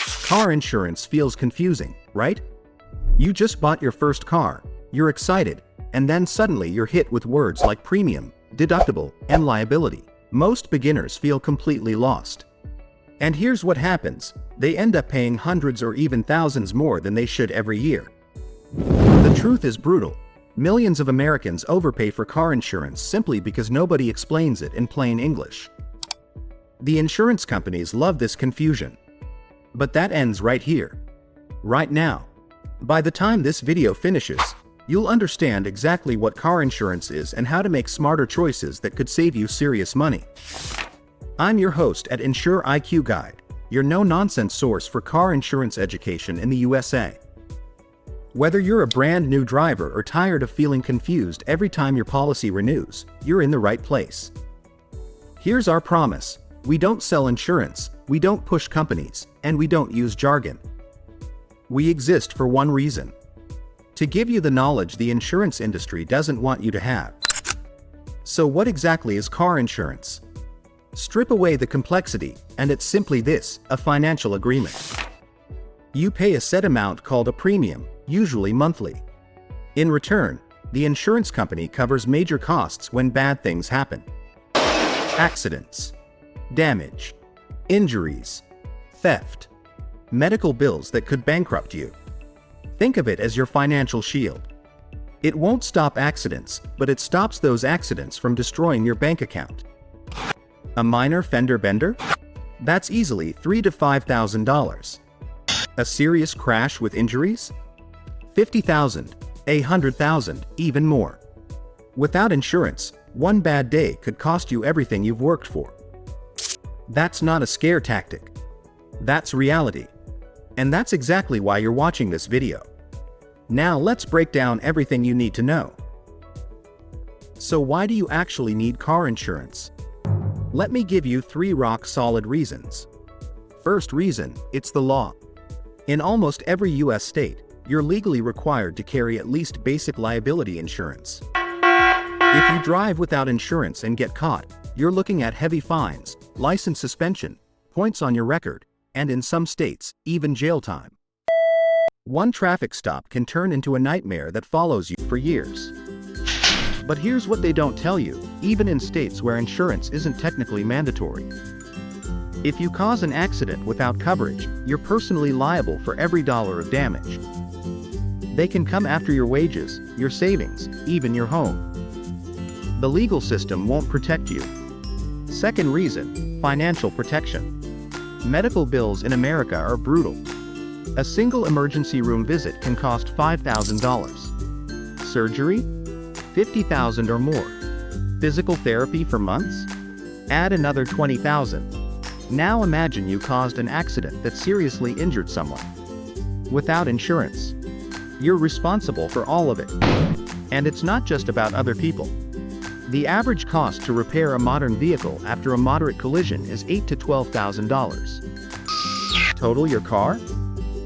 Car insurance feels confusing, right? You just bought your first car, you're excited, and then suddenly you're hit with words like premium, deductible, and liability. Most beginners feel completely lost. And here's what happens: they end up paying hundreds or even thousands more than they should every year. The truth is brutal. Millions of Americans overpay for car insurance simply because nobody explains it in plain English. The insurance companies love this confusion. But that ends right here. Right now. By the time this video finishes, you'll understand exactly what car insurance is and how to make smarter choices that could save you serious money. I'm your host at insuranceiqguide, your no-nonsense source for car insurance education in the USA. Whether you're a brand new driver or tired of feeling confused every time your policy renews, you're in the right place. Here's our promise: we don't sell insurance, we don't push companies, and we don't use jargon. We exist for one reason: to give you the knowledge the insurance industry doesn't want you to have. So what exactly is car insurance? Strip away the complexity, and it's simply this: a financial agreement. You pay a set amount called a premium, usually monthly. In return, the insurance company covers major costs when bad things happen. Accidents, damage, injuries, theft, medical bills that could bankrupt you. Think of it as your financial shield. It won't stop accidents, but it stops those accidents from destroying your bank account. A minor fender bender? That's easily $3,000 to $5,000. A serious crash with injuries? $50,000, $100,000, even more. Without insurance, one bad day could cost you everything you've worked for. That's not a scare tactic. That's reality. And that's exactly why you're watching this video. Now let's break down everything you need to know. So why do you actually need car insurance? Let me give you 3 rock-solid reasons. First reason: it's the law. In almost every US state, you're legally required to carry at least basic liability insurance. If you drive without insurance and get caught, you're looking at heavy fines, license suspension, points on your record, and in some states, even jail time. One traffic stop can turn into a nightmare that follows you for years. But here's what they don't tell you: even in states where insurance isn't technically mandatory, if you cause an accident without coverage, you're personally liable for every dollar of damage. They can come after your wages, your savings, even your home. The legal system won't protect you. Second reason: financial protection. Medical bills in America are brutal. A single emergency room visit can cost $5,000. Surgery? $50,000 or more. Physical therapy for months? Add another $20,000. Now imagine you caused an accident that seriously injured someone. Without insurance, you're responsible for all of it. And it's not just about other people. The average cost to repair a modern vehicle after a moderate collision is $8,000 to $12,000. Total your car?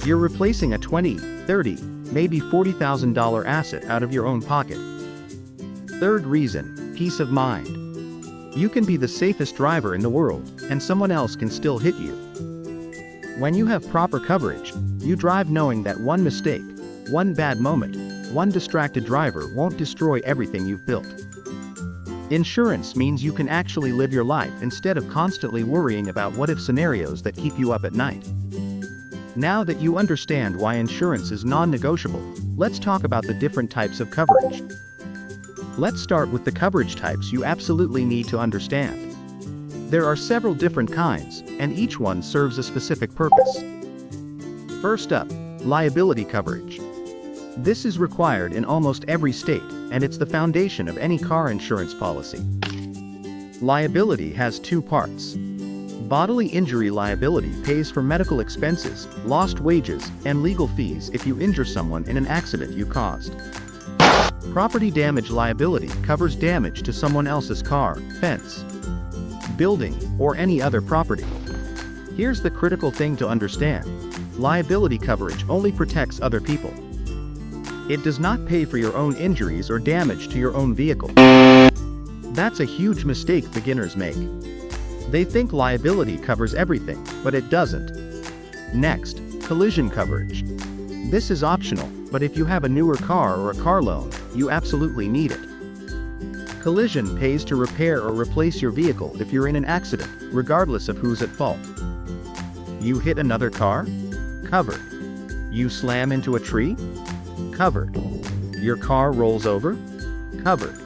You're replacing a $20,000, $30,000, maybe $40,000 asset out of your own pocket. Third reason: peace of mind. You can be the safest driver in the world, and someone else can still hit you. When you have proper coverage, you drive knowing that one mistake, one bad moment, one distracted driver won't destroy everything you've built. Insurance means you can actually live your life instead of constantly worrying about what-if scenarios that keep you up at night. Now that you understand why insurance is non-negotiable, let's talk about the different types of coverage. Let's start with the coverage types you absolutely need to understand. There are several different kinds, and each one serves a specific purpose. First up, liability coverage. This is required in almost every state, and it's the foundation of any car insurance policy. Liability has 2 parts. Bodily injury liability pays for medical expenses, lost wages, and legal fees if you injure someone in an accident you caused. Property damage liability covers damage to someone else's car, fence, building, or any other property. Here's the critical thing to understand: liability coverage only protects other people. It does not pay for your own injuries or damage to your own vehicle. That's a huge mistake beginners make. They think liability covers everything, but it doesn't. Next, collision coverage. This is optional, but if you have a newer car or a car loan, you absolutely need it. Collision pays to repair or replace your vehicle if you're in an accident, regardless of who's at fault. You hit another car? Covered. You slam into a tree? Covered. Your car rolls over? Covered.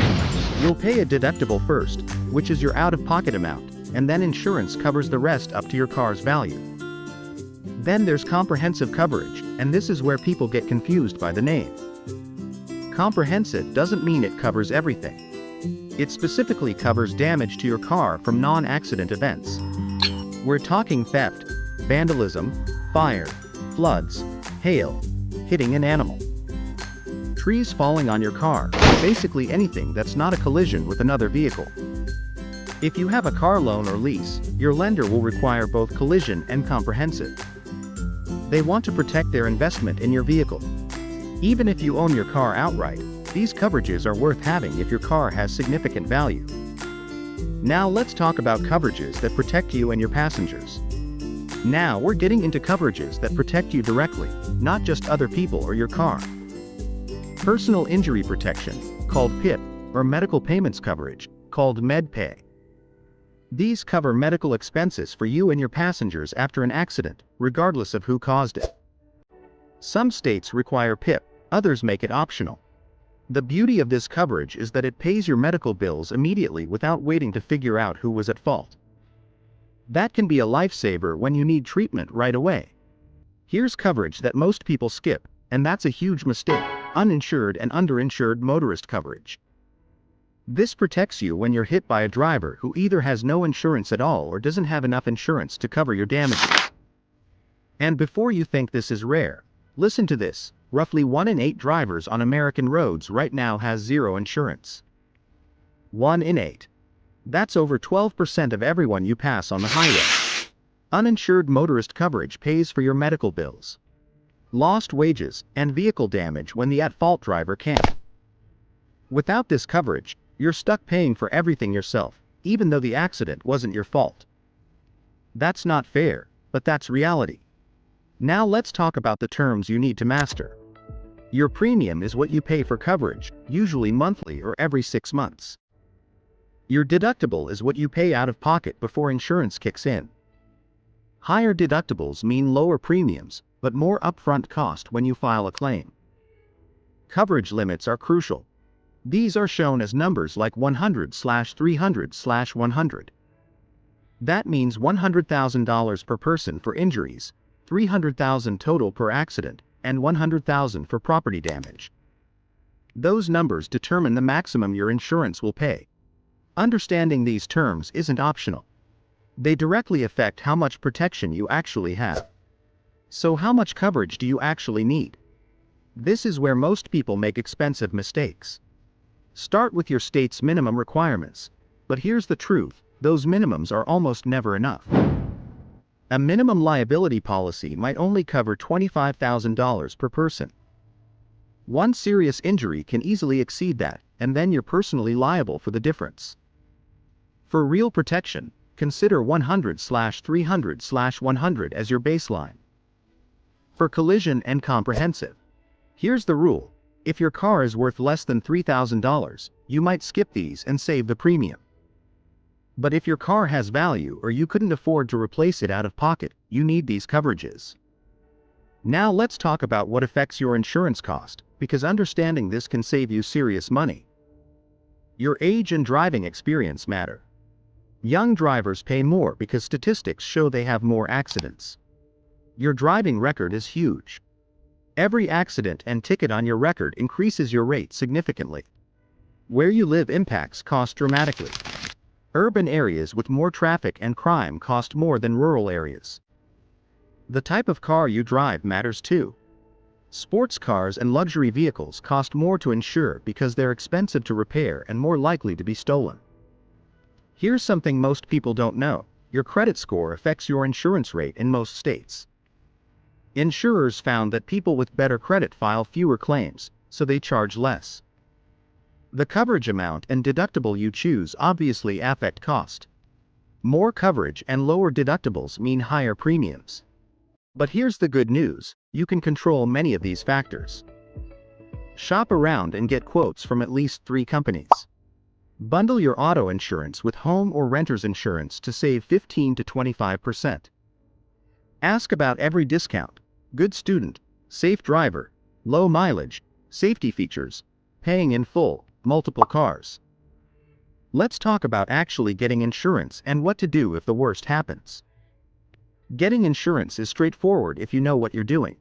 You'll pay a deductible first, which is your out-of-pocket amount, and then insurance covers the rest up to your car's value. Then there's comprehensive coverage, and this is where people get confused by the name. Comprehensive doesn't mean it covers everything. It specifically covers damage to your car from non-accident events. We're talking theft, vandalism, fire, floods, hail, hitting an animal, trees falling on your car, basically anything that's not a collision with another vehicle. If you have a car loan or lease, your lender will require both collision and comprehensive. They want to protect their investment in your vehicle. Even if you own your car outright, these coverages are worth having if your car has significant value. Now let's talk about coverages that protect you and your passengers. Now we're getting into coverages that protect you directly, not just other people or your car. Personal injury protection, called PIP, or medical payments coverage, called MedPay. These cover medical expenses for you and your passengers after an accident, regardless of who caused it. Some states require PIP, others make it optional. The beauty of this coverage is that it pays your medical bills immediately without waiting to figure out who was at fault. That can be a lifesaver when you need treatment right away. Here's coverage that most people skip, and that's a huge mistake: uninsured and underinsured motorist coverage. This protects you when you're hit by a driver who either has no insurance at all or doesn't have enough insurance to cover your damages. And before you think this is rare, listen to this: roughly 1 in 8 drivers on American roads right now has zero insurance. 1 in 8. That's over 12% of everyone you pass on the highway. Uninsured motorist coverage pays for your medical bills, lost wages, and vehicle damage when the at-fault driver can't. Without this coverage, you're stuck paying for everything yourself, even though the accident wasn't your fault. That's not fair, but that's reality. Now let's talk about the terms you need to master. Your premium is what you pay for coverage, usually monthly or every 6 months. Your deductible is what you pay out of pocket before insurance kicks in. Higher deductibles mean lower premiums, but more upfront cost when you file a claim. Coverage limits are crucial. These are shown as numbers like 100/300/100. That means $100,000 per person for injuries, $300,000 total per accident, and $100,000 for property damage. Those numbers determine the maximum your insurance will pay. Understanding these terms isn't optional. They directly affect how much protection you actually have. So how much coverage do you actually need? This is where most people make expensive mistakes. Start with your state's minimum requirements. But here's the truth: those minimums are almost never enough. A minimum liability policy might only cover $25,000 per person. One serious injury can easily exceed that, and then you're personally liable for the difference. For real protection, consider 100/300/100 as your baseline. For collision and comprehensive, here's the rule: if your car is worth less than $3,000, you might skip these and save the premium. But if your car has value or you couldn't afford to replace it out of pocket, you need these coverages. Now let's talk about what affects your insurance cost, because understanding this can save you serious money. Your age and driving experience matter. Young drivers pay more because statistics show they have more accidents. Your driving record is huge. Every accident and ticket on your record increases your rate significantly. Where you live impacts cost dramatically. Urban areas with more traffic and crime cost more than rural areas. The type of car you drive matters too. Sports cars and luxury vehicles cost more to insure because they're expensive to repair and more likely to be stolen. Here's something most people don't know: your credit score affects your insurance rate in most states. Insurers found that people with better credit file fewer claims, so they charge less. The coverage amount and deductible you choose obviously affect cost. More coverage and lower deductibles mean higher premiums. But here's the good news, you can control many of these factors. Shop around and get quotes from at least 3 companies. Bundle your auto insurance with home or renter's insurance to save 15 to 25%. Ask about every discount, good student, safe driver, low mileage, safety features, paying in full, multiple cars. Let's talk about actually getting insurance and what to do if the worst happens. Getting insurance is straightforward if you know what you're doing.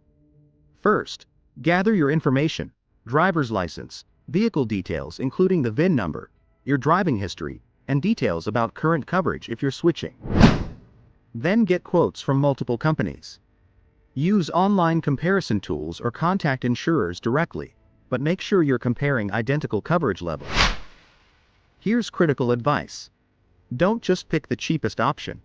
First, gather your information, driver's license, vehicle details including the VIN number, your driving history, and details about current coverage if you're switching. Then get quotes from multiple companies. Use online comparison tools or contact insurers directly, but make sure you're comparing identical coverage levels. Here's critical advice. Don't just pick the cheapest option.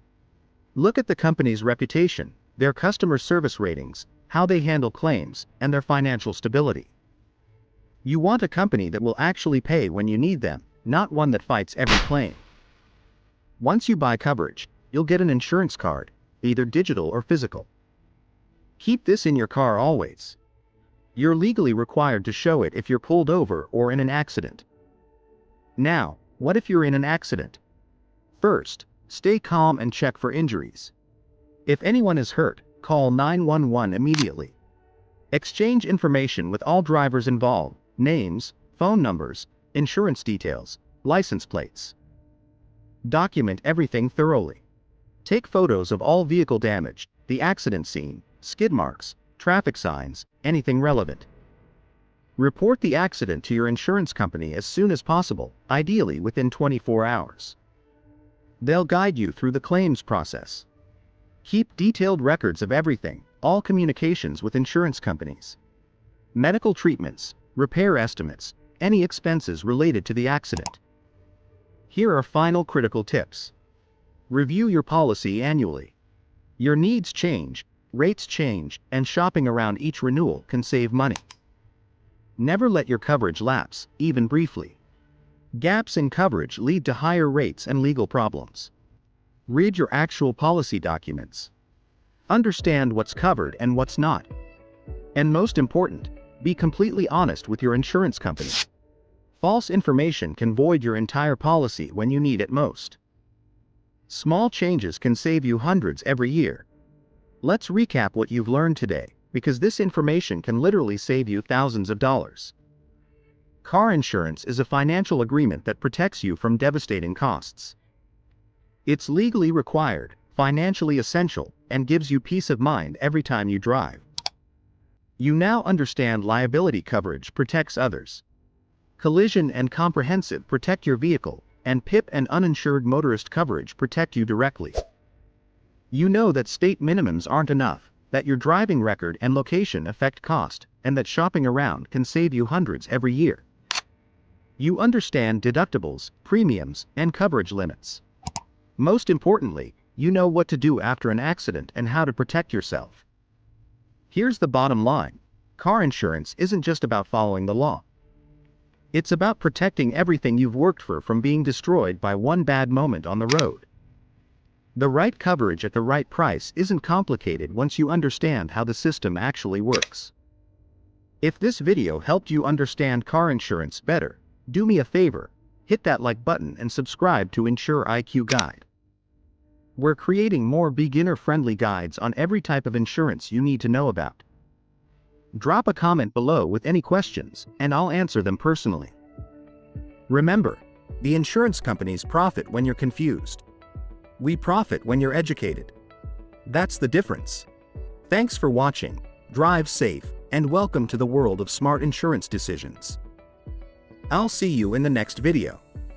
Look at the company's reputation, their customer service ratings, how they handle claims, and their financial stability. You want a company that will actually pay when you need them, not one that fights every claim. Once you buy coverage, you'll get an insurance card, either digital or physical. Keep this in your car always. You're legally required to show it if you're pulled over or in an accident. Now, what if you're in an accident? First, stay calm and check for injuries. If anyone is hurt, call 911 immediately. Exchange information with all drivers involved, names, phone numbers, insurance details, license plates. Document everything thoroughly. Take photos of all vehicle damage, the accident scene, skid marks, traffic signs, anything relevant. Report the accident to your insurance company as soon as possible, ideally within 24 hours. They'll guide you through the claims process. Keep detailed records of everything, all communications with insurance companies. Medical treatments, repair estimates, any expenses related to the accident. Here are final critical tips. Review your policy annually. Your needs change, rates change, and shopping around each renewal can save money. Never let your coverage lapse, even briefly. Gaps in coverage lead to higher rates and legal problems. Read your actual policy documents. Understand what's covered and what's not. And most important, be completely honest with your insurance company. False information can void your entire policy when you need it most. Small changes can save you hundreds every year. Let's recap what you've learned today, because this information can literally save you thousands of dollars. Car insurance is a financial agreement that protects you from devastating costs. It's legally required, financially essential, and gives you peace of mind every time you drive. You now understand liability coverage protects others. Collision and comprehensive protect your vehicle, and PIP and uninsured motorist coverage protect you directly. You know that state minimums aren't enough, that your driving record and location affect cost, and that shopping around can save you hundreds every year. You understand deductibles, premiums, and coverage limits. Most importantly, you know what to do after an accident and how to protect yourself. Here's the bottom line. Car insurance isn't just about following the law. It's about protecting everything you've worked for from being destroyed by one bad moment on the road. The right coverage at the right price isn't complicated once you understand how the system actually works. If this video helped you understand car insurance better, do me a favor, hit that like button and subscribe to insuranceiqguide. We're creating more beginner-friendly guides on every type of insurance you need to know about. Drop a comment below with any questions, and I'll answer them personally. Remember, the insurance companies profit when you're confused. We profit when you're educated. That's the difference. Thanks for watching, drive safe, and welcome to the world of smart insurance decisions. I'll see you in the next video.